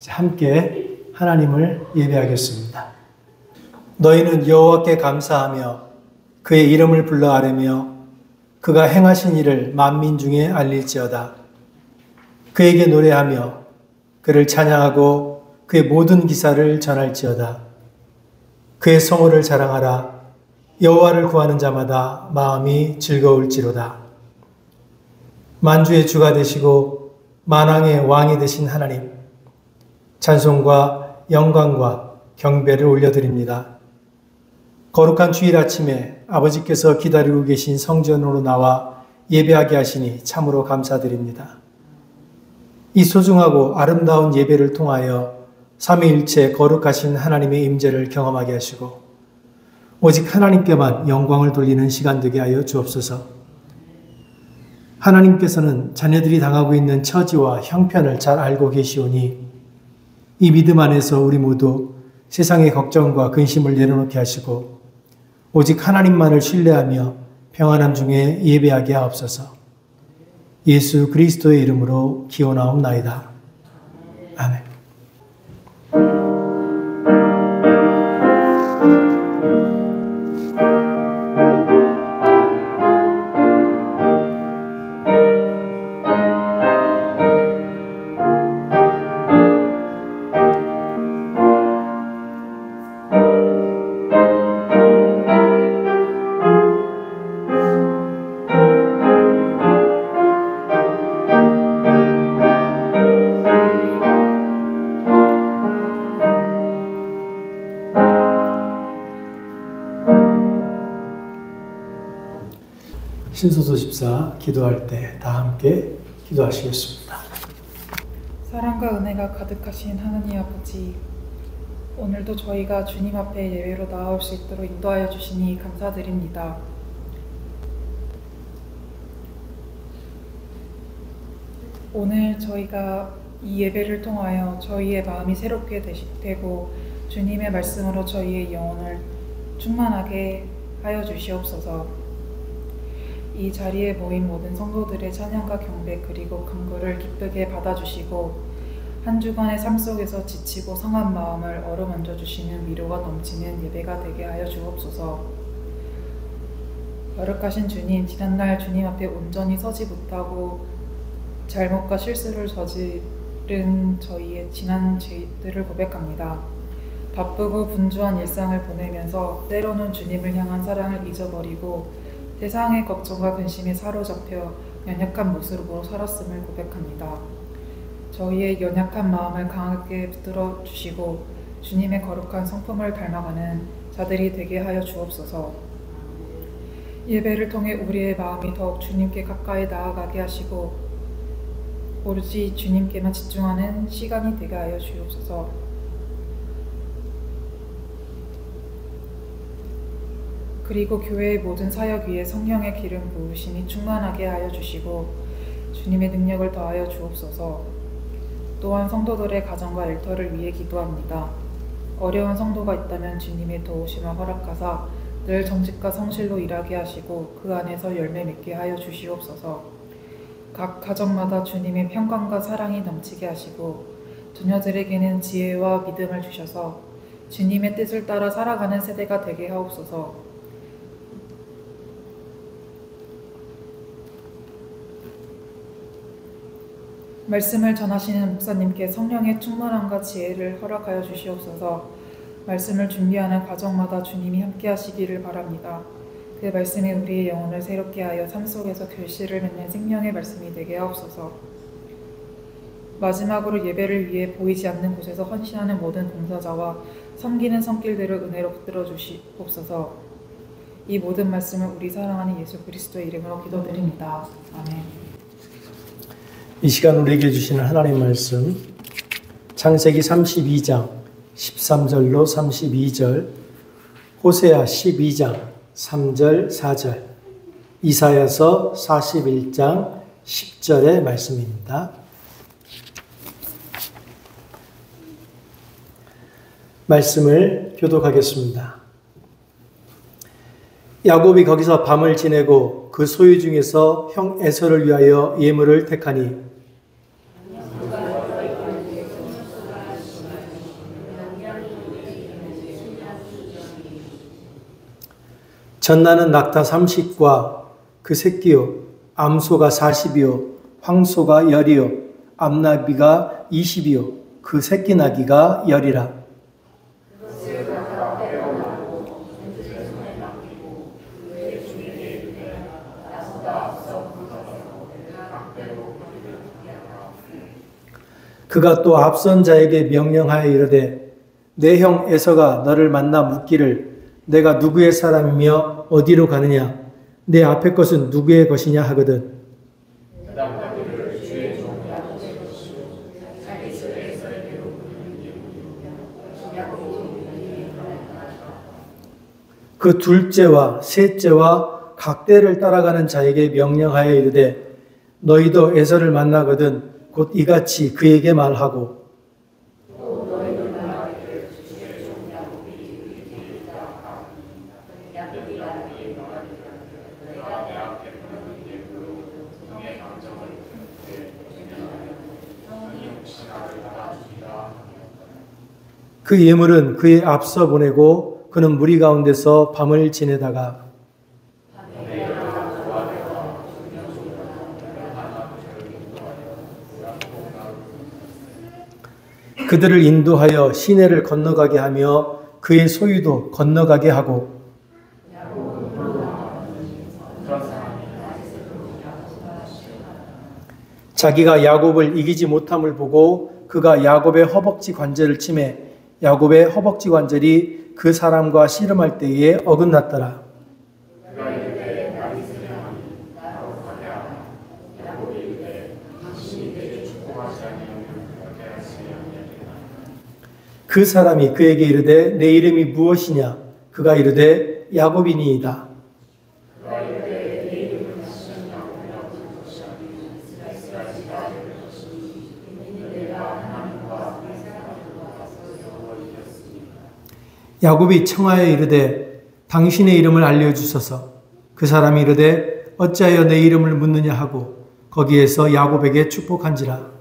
함께 하나님을 예배하겠습니다. 너희는 여호와께 감사하며 그의 이름을 불러 아뢰며 그가 행하신 일을 만민 중에 알릴지어다. 그에게 노래하며 그를 찬양하고 그의 모든 기사를 전할지어다. 그의 성호를 자랑하라. 여호와를 구하는 자마다 마음이 즐거울지로다. 만주의 주가 되시고 만왕의 왕이 되신 하나님, 찬송과 영광과 경배를 올려드립니다. 거룩한 주일 아침에 아버지께서 기다리고 계신 성전으로 나와 예배하게 하시니 참으로 감사드립니다. 이 소중하고 아름다운 예배를 통하여 삼위일체 거룩하신 하나님의 임재를 경험하게 하시고 오직 하나님께만 영광을 돌리는 시간 되게 하여 주옵소서. 하나님께서는 자녀들이 당하고 있는 처지와 형편을 잘 알고 계시오니 이 믿음 안에서 우리 모두 세상의 걱정과 근심을 내려놓게 하시고 오직 하나님만을 신뢰하며 평안함 중에 예배하게 하옵소서. 예수 그리스도의 이름으로 기원하옵나이다. 아멘. 신소서 14 기도할 때 다 함께 기도하시겠습니다. 사랑과 은혜가 가득하신 하나님 아버지, 오늘도 저희가 주님 앞에 예배로 나아올 수 있도록 인도하여 주시니 감사드립니다. 오늘 저희가 이 예배를 통하여 저희의 마음이 새롭게 되고 주님의 말씀으로 저희의 영혼을 충만하게 하여 주시옵소서. 이 자리에 모인 모든 성도들의 찬양과 경배 그리고 간구를 기쁘게 받아주시고 한 주간의 삶 속에서 지치고 상한 마음을 어루만져 주시는 위로가 넘치는 예배가 되게 하여 주옵소서. 거룩하신 주님, 지난날 주님 앞에 온전히 서지 못하고 잘못과 실수를 저지른 저희의 지난 죄들을 고백합니다. 바쁘고 분주한 일상을 보내면서 때로는 주님을 향한 사랑을 잊어버리고 세상의 걱정과 근심에 사로잡혀 연약한 모습으로 살았음을 고백합니다. 저희의 연약한 마음을 강하게 붙들어 주시고 주님의 거룩한 성품을 닮아가는 자들이 되게 하여 주옵소서. 예배를 통해 우리의 마음이 더욱 주님께 가까이 나아가게 하시고 오로지 주님께만 집중하는 시간이 되게 하여 주옵소서. 그리고 교회의 모든 사역 위에 성령의 기름 부으심이 충만하게 하여 주시고 주님의 능력을 더하여 주옵소서. 또한 성도들의 가정과 일터를 위해 기도합니다. 어려운 성도가 있다면 주님의 도우심을 허락하사 늘 정직과 성실로 일하게 하시고 그 안에서 열매 맺게 하여 주시옵소서. 각 가정마다 주님의 평강과 사랑이 넘치게 하시고 자녀들에게는 지혜와 믿음을 주셔서 주님의 뜻을 따라 살아가는 세대가 되게 하옵소서. 말씀을 전하시는 목사님께 성령의 충만함과 지혜를 허락하여 주시옵소서. 말씀을 준비하는 과정마다 주님이 함께 하시기를 바랍니다. 그 말씀이 우리의 영혼을 새롭게 하여 삶 속에서 결실을 맺는 생명의 말씀이 되게 하옵소서. 마지막으로 예배를 위해 보이지 않는 곳에서 헌신하는 모든 봉사자와 섬기는 손길들을 은혜로 붙들어 주시옵소서. 이 모든 말씀을 우리 사랑하는 예수 그리스도의 이름으로 기도드립니다. 아멘. 이 시간 우리에게 주시는 하나님 말씀 창세기 32장 13절로 32절, 호세아 12장 3절 4절, 이사야서 41장 10절의 말씀입니다. 말씀을 교독하겠습니다. 야곱이 거기서 밤을 지내고 그 소유 중에서 형 에서를 위하여 예물을 택하니 전나는 낙타 30과 그 새끼요, 암소가 40이요, 황소가 10이요, 암나비가 20이요, 그 새끼 나귀가 10이라. 그가 또 앞선 자에게 명령하여 이르되 내 형 에서가 너를 만나 묻기를 내가 누구의 사람이며 어디로 가느냐 내 앞의 것은 누구의 것이냐 하거든. 그 둘째와 셋째와 각 때를 따라가는 자에게 명령하여 이르되 너희도 에서를 만나거든 곧 이같이 그에게 말하고 그 예물은 그의 앞서 보내고 그는 무리 가운데서 밤을 지내다가 그들을 인도하여 시내를 건너가게 하며 그의 소유도 건너가게 하고 자기가 야곱을 이기지 못함을 보고 그가 야곱의 허벅지 관절을 치매 야곱의 허벅지 관절이 그 사람과 씨름할 때에 어긋났더라. 그 사람이 그에게 이르되 내 이름이 무엇이냐? 그가 이르되 야곱이니이다. 야곱이 청하여 이르되 당신의 이름을 알려주소서. 그 사람이 이르되 어찌하여 내 이름을 묻느냐 하고 거기에서 야곱에게 축복한지라.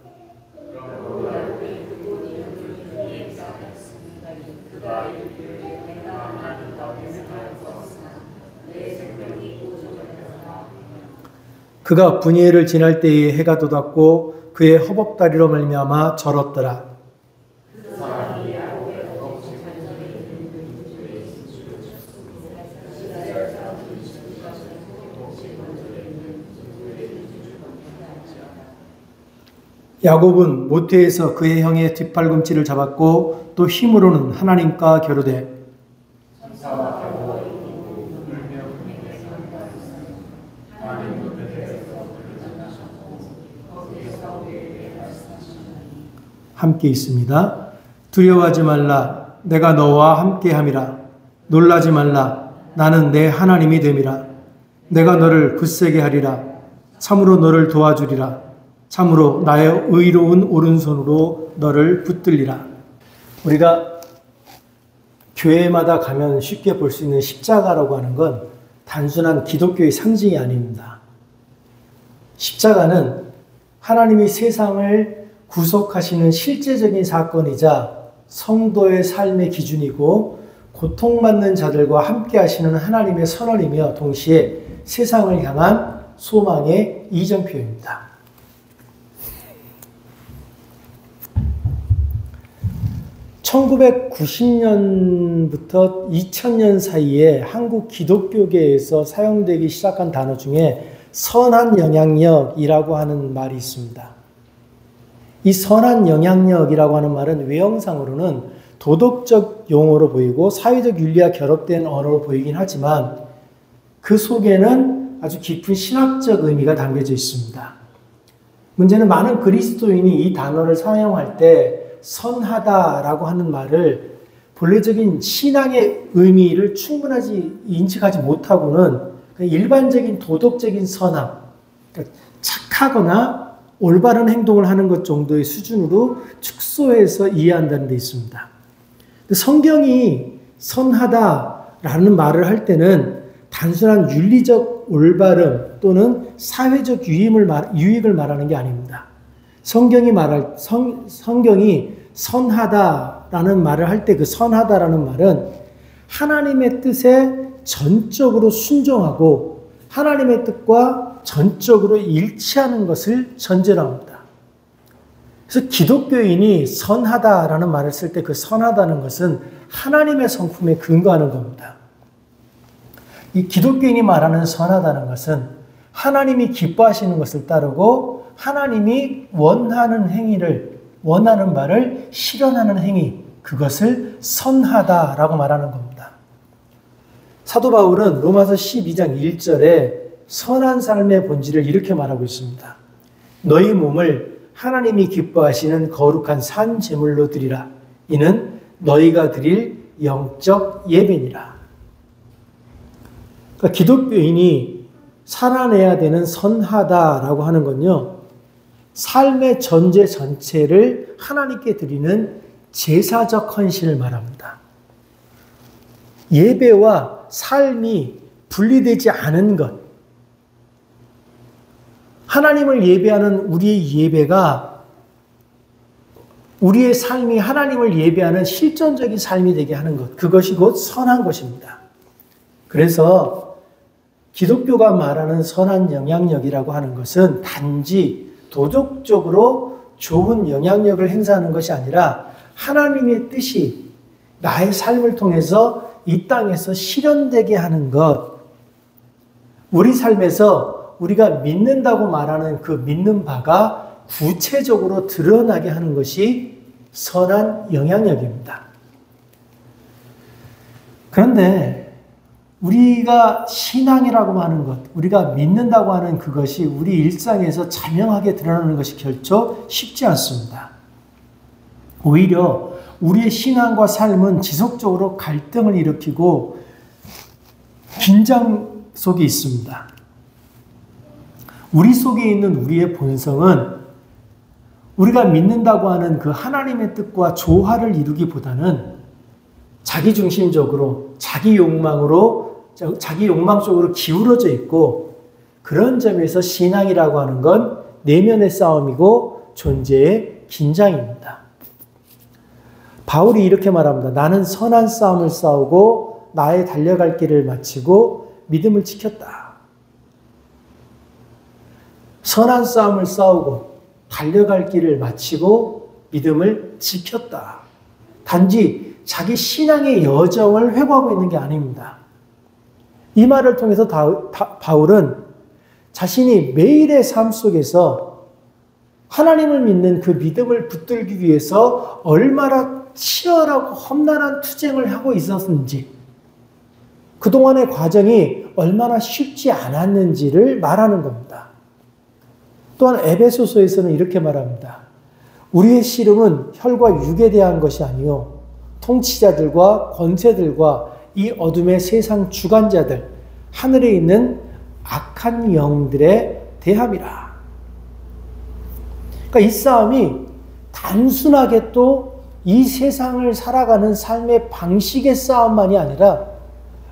그가 분이엘을 지날 때에 해가 돋았고 그의 허벅다리로 말미암아 절었더라. 야곱은 모태에서 그의 형의 뒷팔꿈치를 잡았고 또 힘으로는 하나님과 겨루되 함께 있습니다. 두려워하지 말라. 내가 너와 함께함이라. 놀라지 말라. 나는 내 하나님이 됨이라. 내가 너를 굳세게 하리라. 참으로 너를 도와주리라. 참으로 나의 의로운 오른손으로 너를 붙들리라. 우리가 교회마다 가면 쉽게 볼 수 있는 십자가라고 하는 건 단순한 기독교의 상징이 아닙니다. 십자가는 하나님이 세상을 구속하시는 실제적인 사건이자 성도의 삶의 기준이고 고통받는 자들과 함께 하시는 하나님의 선언이며 동시에 세상을 향한 소망의 이정표입니다. (1990년부터) (2000년) 사이에 한국 기독교계에서 사용되기 시작한 단어 중에 선한 영향력이라고 하는 말이 있습니다. 이 선한 영향력이라고 하는 말은 외형상으로는 도덕적 용어로 보이고 사회적 윤리와 결합된 언어로 보이긴 하지만 그 속에는 아주 깊은 신학적 의미가 담겨져 있습니다. 문제는 많은 그리스도인이 이 단어를 사용할 때 선하다라고 하는 말을 본래적인 신앙의 의미를 충분하게 인식하지 못하고는 일반적인 도덕적인 선함, 그러니까 착하거나 올바른 행동을 하는 것 정도의 수준으로 축소해서 이해한다는 데 있습니다. 성경이 선하다라는 말을 할 때는 단순한 윤리적 올바름 또는 사회적 유익을 말하는 게 아닙니다. 성경이 선하다라는 말을 할 때 그 선하다라는 말은 하나님의 뜻에 전적으로 순종하고 하나님의 뜻과 전적으로 일치하는 것을 전제로 합니다. 그래서 기독교인이 선하다라는 말을 쓸 때 그 선하다는 것은 하나님의 성품에 근거하는 겁니다. 이 기독교인이 말하는 선하다는 것은 하나님이 기뻐하시는 것을 따르고 하나님이 원하는 행위를, 원하는 바를 실현하는 행위, 그것을 선하다라고 말하는 겁니다. 사도 바울은 로마서 12장 1절에 선한 삶의 본질을 이렇게 말하고 있습니다. 너희 몸을 하나님이 기뻐하시는 거룩한 산 제물로 드리라. 이는 너희가 드릴 영적 예배니라. 그러니까 기독교인이 살아내야 되는 선하다라고 하는 건요, 삶의 전제 전체를 하나님께 드리는 제사적 헌신을 말합니다. 예배와 삶이 분리되지 않은 것. 하나님을 예배하는 우리의 예배가 우리의 삶이 하나님을 예배하는 실존적인 삶이 되게 하는 것. 그것이 곧 선한 것입니다. 그래서 기독교가 말하는 선한 영향력이라고 하는 것은 단지 도덕적으로 좋은 영향력을 행사하는 것이 아니라 하나님의 뜻이 나의 삶을 통해서 이 땅에서 실현되게 하는 것. 우리 삶에서 우리가 믿는다고 말하는 그 믿는 바가 구체적으로 드러나게 하는 것이 선한 영향력입니다. 그런데 우리가 신앙이라고 하는 것, 우리가 믿는다고 하는 그것이 우리 일상에서 자명하게 드러나는 것이 결코 쉽지 않습니다. 오히려 우리의 신앙과 삶은 지속적으로 갈등을 일으키고 긴장 속에 있습니다. 우리 속에 있는 우리의 본성은 우리가 믿는다고 하는 그 하나님의 뜻과 조화를 이루기보다는 자기중심적으로, 자기 욕망 쪽으로 기울어져 있고, 그런 점에서 신앙이라고 하는 건 내면의 싸움이고 존재의 긴장입니다. 바울이 이렇게 말합니다. 나는 선한 싸움을 싸우고 나의 달려갈 길을 마치고 믿음을 지켰다. 선한 싸움을 싸우고 달려갈 길을 마치고 믿음을 지켰다. 단지 자기 신앙의 여정을 회고하고 있는 게 아닙니다. 이 말을 통해서 바울은 자신이 매일의 삶 속에서 하나님을 믿는 그 믿음을 붙들기 위해서 얼마나 치열하고 험난한 투쟁을 하고 있었는지, 그동안의 과정이 얼마나 쉽지 않았는지를 말하는 겁니다. 또한 에베소서에서는 이렇게 말합니다. 우리의 씨름은 혈과 육에 대한 것이 아니요 통치자들과 권세들과 이 어둠의 세상 주관자들, 하늘에 있는 악한 영들에 대함이라. 그러니까 이 싸움이 단순하게 또 이 세상을 살아가는 삶의 방식의 싸움만이 아니라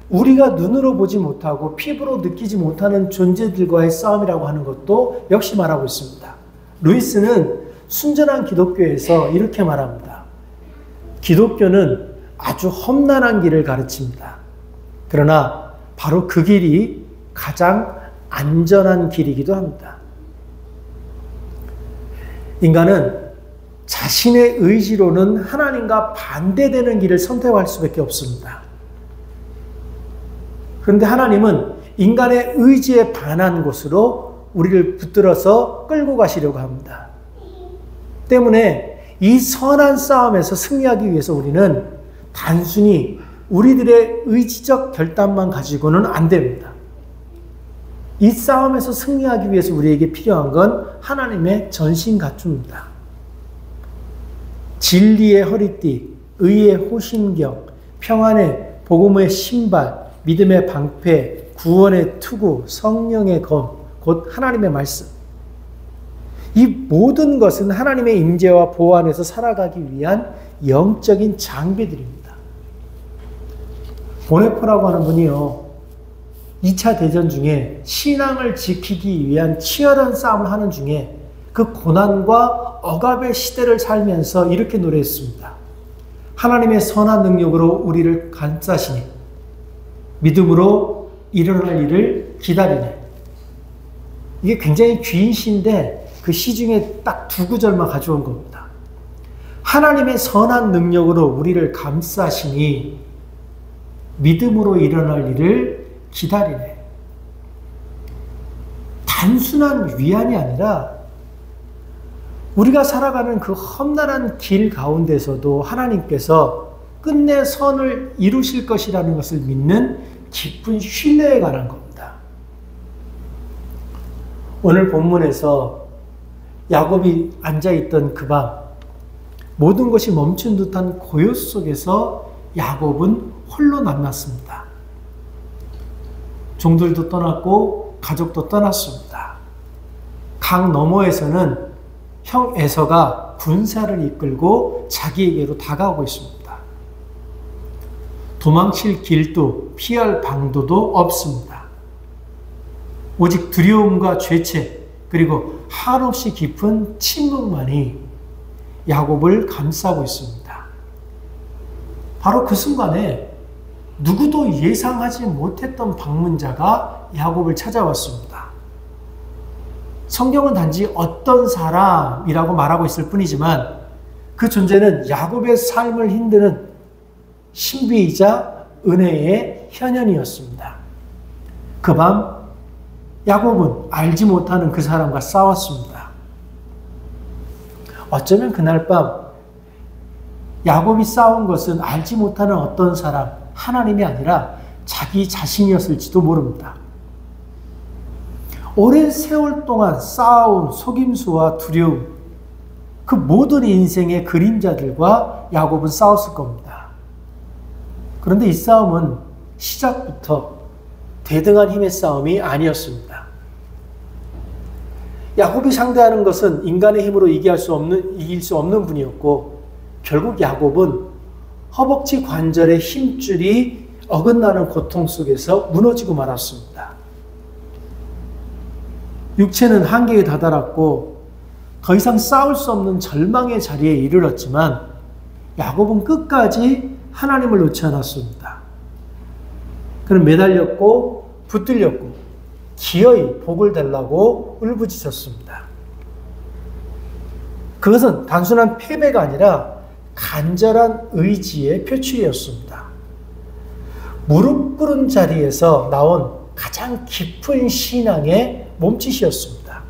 우리가 눈으로 보지 못하고 피부로 느끼지 못하는 존재들과의 싸움이라고 하는 것도 역시 말하고 있습니다. 루이스는 순전한 기독교에서 이렇게 말합니다. 기독교는 아주 험난한 길을 가르칩니다. 그러나 바로 그 길이 가장 안전한 길이기도 합니다. 인간은 자신의 의지로는 하나님과 반대되는 길을 선택할 수밖에 없습니다. 그런데 하나님은 인간의 의지에 반한 곳으로 우리를 붙들어서 끌고 가시려고 합니다. 때문에 이 선한 싸움에서 승리하기 위해서 우리는 단순히 우리들의 의지적 결단만 가지고는 안 됩니다. 이 싸움에서 승리하기 위해서 우리에게 필요한 건 하나님의 전신갑주입니다. 진리의 허리띠, 의의 호심경, 평안의 복음의 신발, 믿음의 방패, 구원의 투구, 성령의 검, 곧 하나님의 말씀. 이 모든 것은 하나님의 임재와 보호 안에서 살아가기 위한 영적인 장비들입니다. 보네포라고 하는 분이요, 2차 대전 중에 신앙을 지키기 위한 치열한 싸움을 하는 중에 그 고난과 억압의 시대를 살면서 이렇게 노래했습니다. 하나님의 선한 능력으로 우리를 감싸시니 믿음으로 일어날 일을 기다리네. 이게 굉장히 긴 시인데 그 시 중에 딱 두 구절만 가져온 겁니다. 하나님의 선한 능력으로 우리를 감싸시니 믿음으로 일어날 일을 기다리네. 단순한 위안이 아니라 우리가 살아가는 그 험난한 길 가운데서도 하나님께서 끝내 선을 이루실 것이라는 것을 믿는 깊은 신뢰에 관한 겁니다. 오늘 본문에서 야곱이 앉아있던 그 밤, 모든 것이 멈춘 듯한 고요 속에서 야곱은 홀로 남았습니다. 종들도 떠났고 가족도 떠났습니다. 강 너머에서는 형 에서가 군사를 이끌고 자기에게로 다가오고 있습니다. 도망칠 길도 피할 방도도 없습니다. 오직 두려움과 죄책 그리고 한없이 깊은 침묵만이 야곱을 감싸고 있습니다. 바로 그 순간에 누구도 예상하지 못했던 방문자가 야곱을 찾아왔습니다. 성경은 단지 어떤 사람이라고 말하고 있을 뿐이지만 그 존재는 야곱의 삶을 힘드는 신비이자 은혜의 현현이었습니다. 그 밤 야곱은 알지 못하는 그 사람과 싸웠습니다. 어쩌면 그날 밤 야곱이 싸운 것은 알지 못하는 어떤 사람, 하나님이 아니라 자기 자신이었을지도 모릅니다. 오랜 세월 동안 쌓아온 속임수와 두려움, 그 모든 인생의 그림자들과 야곱은 싸웠을 겁니다. 그런데 이 싸움은 시작부터 대등한 힘의 싸움이 아니었습니다. 야곱이 상대하는 것은 인간의 힘으로 이길 수 없는 분이었고, 결국 야곱은 허벅지 관절의 힘줄이 어긋나는 고통 속에서 무너지고 말았습니다. 육체는 한계에 다다랐고 더 이상 싸울 수 없는 절망의 자리에 이르렀지만 야곱은 끝까지 하나님을 놓지 않았습니다. 그는 매달렸고 붙들렸고 기어이 복을 달라고 울부짖었습니다. 그것은 단순한 패배가 아니라 간절한 의지의 표출이었습니다. 무릎 꿇은 자리에서 나온 가장 깊은 신앙의 몸짓이었습니다.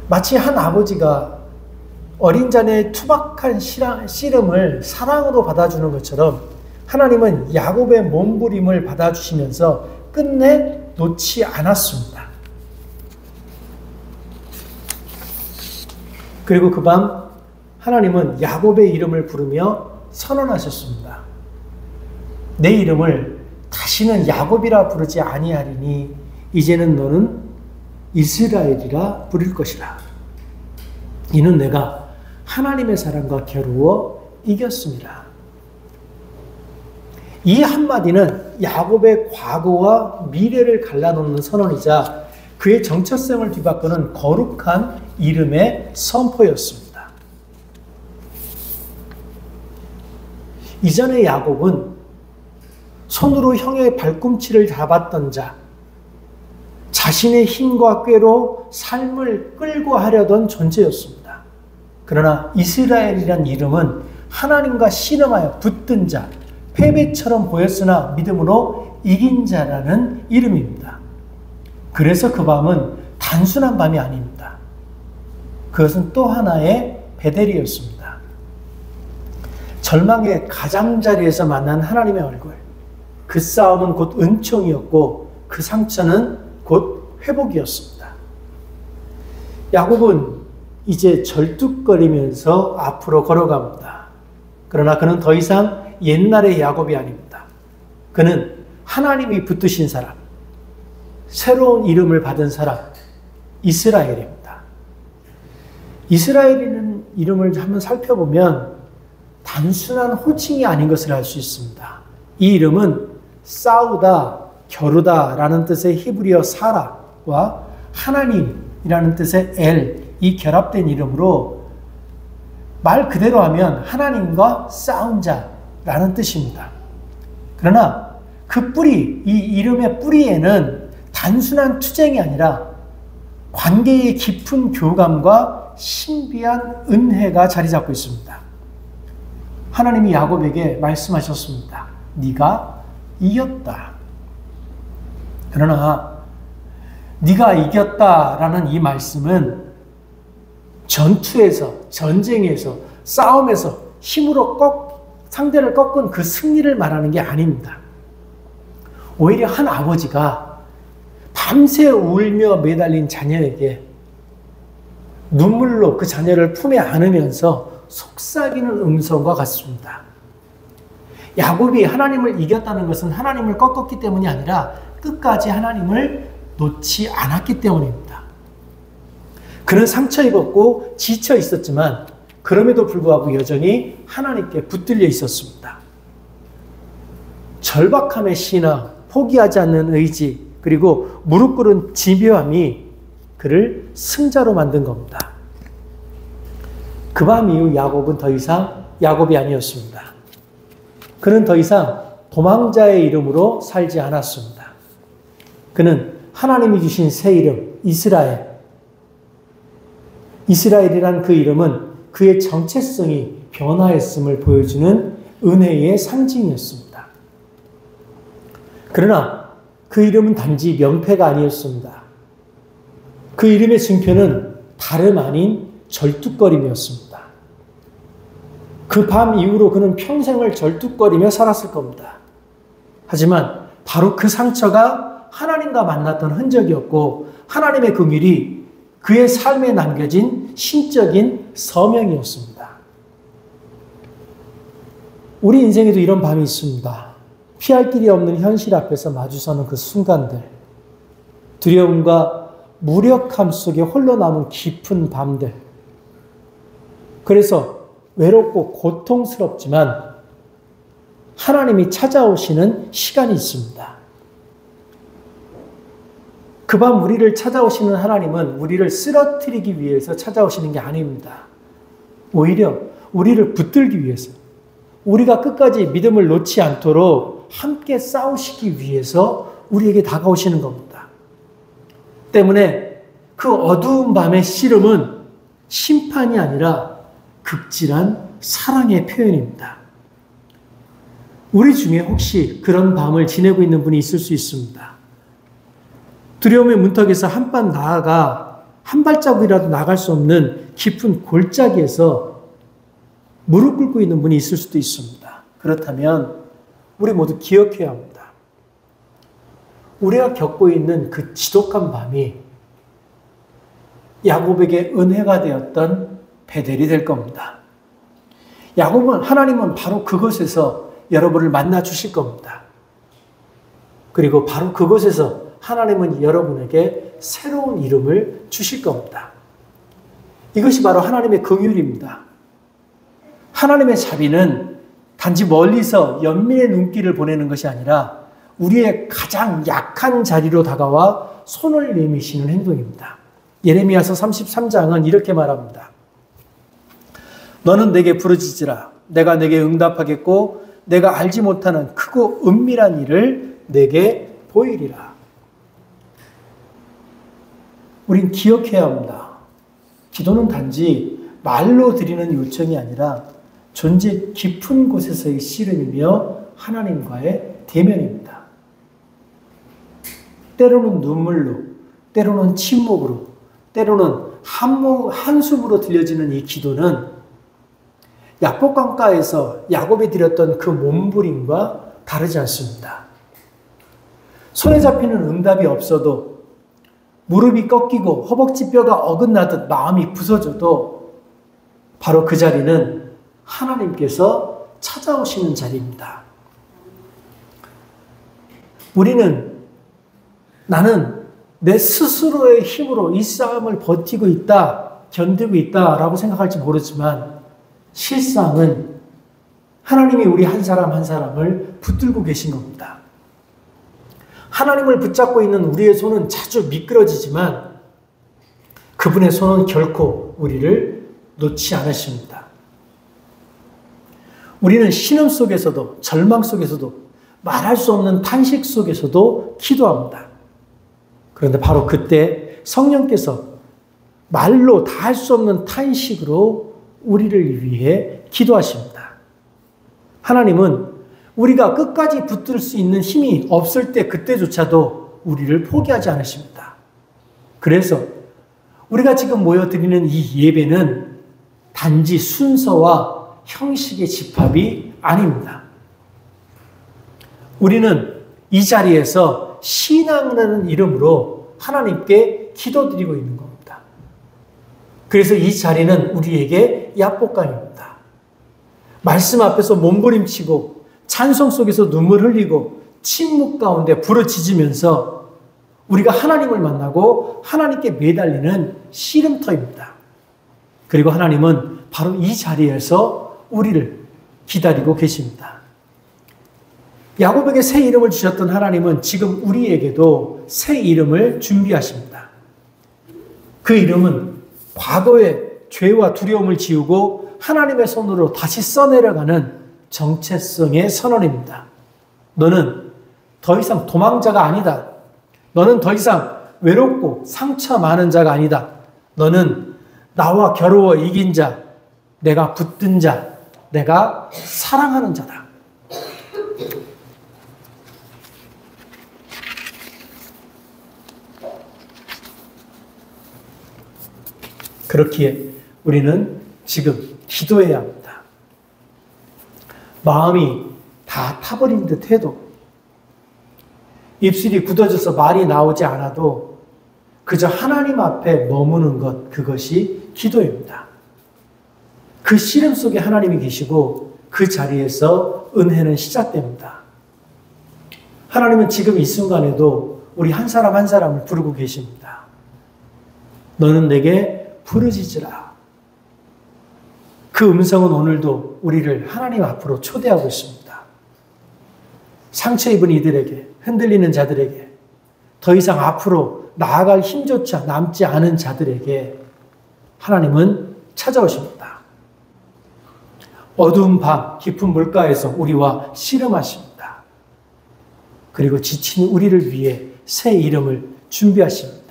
마치 한 아버지가 어린 자녀의 투박한 씨름을 사랑으로 받아주는 것처럼 하나님은 야곱의 몸부림을 받아주시면서 끝내 놓지 않았습니다. 그리고 그 밤 하나님은 야곱의 이름을 부르며 선언하셨습니다. 내 이름을 다시는 야곱이라 부르지 아니하리니 이제는 너는 이스라엘이라 부를 것이라. 이는 내가 하나님의 사람과 겨루어 이겼습니다. 이 한마디는 야곱의 과거와 미래를 갈라놓는 선언이자 그의 정체성을 뒤바꾸는 거룩한 이름의 선포였습니다. 이전에 야곱은 손으로 형의 발꿈치를 잡았던 자, 자신의 힘과 꾀로 삶을 끌고 하려던 존재였습니다. 그러나 이스라엘이란 이름은 하나님과 씨름하여 붙든 자, 패배처럼 보였으나 믿음으로 이긴 자라는 이름입니다. 그래서 그 밤은 단순한 밤이 아닙니다. 그것은 또 하나의 베델이었습니다. 절망의 가장자리에서 만난 하나님의 얼굴. 그 싸움은 곧 은총이었고 그 상처는 곧 회복이었습니다. 야곱은 이제 절뚝거리면서 앞으로 걸어갑니다. 그러나 그는 더 이상 옛날의 야곱이 아닙니다. 그는 하나님이 붙드신 사람, 새로운 이름을 받은 사람, 이스라엘입니다. 이스라엘이라는 이름을 한번 살펴보면 단순한 호칭이 아닌 것을 알 수 있습니다. 이 이름은 싸우다, 겨루다 라는 뜻의 히브리어 사라와 하나님이라는 뜻의 이 결합된 이름으로 말 그대로 하면 하나님과 싸운 자라는 뜻입니다. 그러나 그 뿌리, 이 이름의 뿌리에는 단순한 투쟁이 아니라 관계의 깊은 교감과 신비한 은혜가 자리 잡고 있습니다. 하나님이 야곱에게 말씀하셨습니다. 네가 이겼다. 그러나 네가 이겼다라는 이 말씀은 전투에서, 전쟁에서, 싸움에서 힘으로 상대를 꺾은 그 승리를 말하는 게 아닙니다. 오히려 한 아버지가 밤새 울며 매달린 자녀에게 눈물로 그 자녀를 품에 안으면서 속삭이는 음성과 같습니다. 야곱이 하나님을 이겼다는 것은 하나님을 꺾었기 때문이 아니라 끝까지 하나님을 놓지 않았기 때문입니다. 그는 상처 입었고 지쳐 있었지만 그럼에도 불구하고 여전히 하나님께 붙들려 있었습니다. 절박함의 신앙, 포기하지 않는 의지, 그리고 무릎 꿇은 집요함이 그를 승자로 만든 겁니다. 그 밤 이후 야곱은 더 이상 야곱이 아니었습니다. 그는 더 이상 도망자의 이름으로 살지 않았습니다. 그는 하나님이 주신 새 이름, 이스라엘. 이스라엘이란 그 이름은 그의 정체성이 변화했음을 보여주는 은혜의 상징이었습니다. 그러나 그 이름은 단지 명패가 아니었습니다. 그 이름의 증표는 다름 아닌 절뚝거림이었습니다. 그 밤 이후로 그는 평생을 절뚝거리며 살았을 겁니다. 하지만 바로 그 상처가 하나님과 만났던 흔적이었고 하나님의 긍휼이 그의 삶에 남겨진 신적인 서명이었습니다. 우리 인생에도 이런 밤이 있습니다. 피할 길이 없는 현실 앞에서 마주서는 그 순간들, 두려움과 무력함 속에 홀로 남은 깊은 밤들. 그래서 외롭고 고통스럽지만 하나님이 찾아오시는 시간이 있습니다. 그 밤 우리를 찾아오시는 하나님은 우리를 쓰러뜨리기 위해서 찾아오시는 게 아닙니다. 오히려 우리를 붙들기 위해서, 우리가 끝까지 믿음을 놓지 않도록 함께 싸우시기 위해서 우리에게 다가오시는 겁니다. 때문에 그 어두운 밤의 씨름은 심판이 아니라 극진한 사랑의 표현입니다. 우리 중에 혹시 그런 밤을 지내고 있는 분이 있을 수 있습니다. 두려움의 문턱에서 한 발 나아가 한 발자국이라도 나갈 수 없는 깊은 골짜기에서 무릎 꿇고 있는 분이 있을 수도 있습니다. 그렇다면 우리 모두 기억해야 합니다. 우리가 겪고 있는 그 지독한 밤이 야곱에게 은혜가 되었던 베델이 될 겁니다. 하나님은 바로 그곳에서 여러분을 만나 주실 겁니다. 그리고 바로 그곳에서 하나님은 여러분에게 새로운 이름을 주실 겁니다. 이것이 바로 하나님의 긍휼입니다. 하나님의 자비는 단지 멀리서 연민의 눈길을 보내는 것이 아니라 우리의 가장 약한 자리로 다가와 손을 내미시는 행동입니다. 예레미야서 33장은 이렇게 말합니다. 너는 내게 부르짖으라. 내가 내게 응답하겠고 내가 알지 못하는 크고 은밀한 일을 내게 보이리라. 우린 기억해야 합니다. 기도는 단지 말로 드리는 요청이 아니라 존재 깊은 곳에서의 씨름이며 하나님과의 대면입니다. 때로는 눈물로, 때로는 침묵으로, 때로는 한숨으로 들려지는 이 기도는 야복 강가에서 야곱이 드렸던 그 몸부림과 다르지 않습니다. 손에 잡히는 응답이 없어도 무릎이 꺾이고 허벅지 뼈가 어긋나듯 마음이 부서져도 바로 그 자리는 하나님께서 찾아오시는 자리입니다. 나는 내 스스로의 힘으로 이 싸움을 버티고 있다, 견디고 있다라고 생각할지 모르지만 실상은 하나님이 우리 한 사람 한 사람을 붙들고 계신 겁니다. 하나님을 붙잡고 있는 우리의 손은 자주 미끄러지지만 그분의 손은 결코 우리를 놓지 않으십니다. 우리는 신음 속에서도 절망 속에서도 말할 수 없는 탄식 속에서도 기도합니다. 그런데 바로 그때 성령께서 말로 다 할 수 없는 탄식으로 우리를 위해 기도하십니다. 하나님은 우리가 끝까지 붙들 수 있는 힘이 없을 때 그때조차도 우리를 포기하지 않으십니다. 그래서 우리가 지금 모여드리는 이 예배는 단지 순서와 형식의 집합이 아닙니다. 우리는 이 자리에서 신앙이라는 이름으로 하나님께 기도드리고 있는 겁니다. 그래서 이 자리는 우리에게 약복강입니다. 말씀 앞에서 몸부림치고 찬송 속에서 눈물 흘리고 침묵 가운데 부르짖으면서 우리가 하나님을 만나고 하나님께 매달리는 씨름터입니다. 그리고 하나님은 바로 이 자리에서 우리를 기다리고 계십니다. 야곱에게 새 이름을 주셨던 하나님은 지금 우리에게도 새 이름을 준비하십니다. 그 이름은 과거의 죄와 두려움을 지우고 하나님의 손으로 다시 써내려가는 정체성의 선언입니다. 너는 더 이상 도망자가 아니다. 너는 더 이상 외롭고 상처 많은 자가 아니다. 너는 나와 겨루어 이긴 자, 내가 붙든 자, 내가 사랑하는 자다. 그렇기에 우리는 지금 기도해야 합니다. 마음이 다 타버린 듯 해도 입술이 굳어져서 말이 나오지 않아도 그저 하나님 앞에 머무는 것, 그것이 기도입니다. 그 씨름 속에 하나님이 계시고 그 자리에서 은혜는 시작됩니다. 하나님은 지금 이 순간에도 우리 한 사람 한 사람을 부르고 계십니다. 너는 내게 부르짖으라. 그 음성은 오늘도 우리를 하나님 앞으로 초대하고 있습니다. 상처 입은 이들에게, 흔들리는 자들에게, 더 이상 앞으로 나아갈 힘조차 남지 않은 자들에게 하나님은 찾아오십니다. 어두운 밤, 깊은 물가에서 우리와 씨름하십니다. 그리고 지친 우리를 위해 새 이름을 준비하십니다.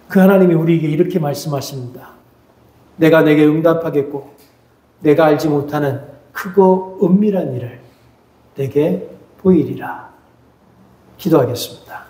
그 하나님이 우리에게 이렇게 말씀하십니다. 내가 내게 응답하겠고 내가 알지 못하는 크고 은밀한 일을 내게 보이리라. 기도하겠습니다.